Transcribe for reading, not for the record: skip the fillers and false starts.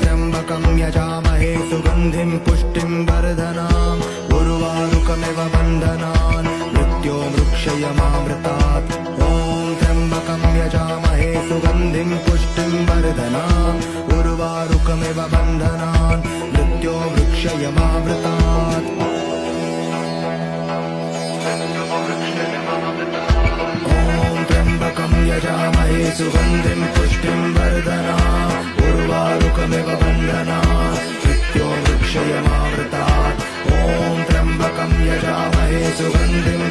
त्र्यम्बकं यजामहे सुगन्धिं पुष्टिं वर्धनाम् उर्वारुकमिव बन्धनान् मृत्योर्मुक्षयमामृतात्। ॐ त्र्यम्बकं यजामहे सुगन्धिं पुष्टिं वर्धनाम् उर्वारुकमिव बन्धनान् मृत्योर्मुक्षयमामृतात्। यजामहे सुगन्धिं पुष्टिं वर्धनाम् उर्वारुकमिव बन्धनान् मृत्योर्मुक्षयमामृतात्। ॐ त्र्यम्बकं यजामहे सुगन्धिं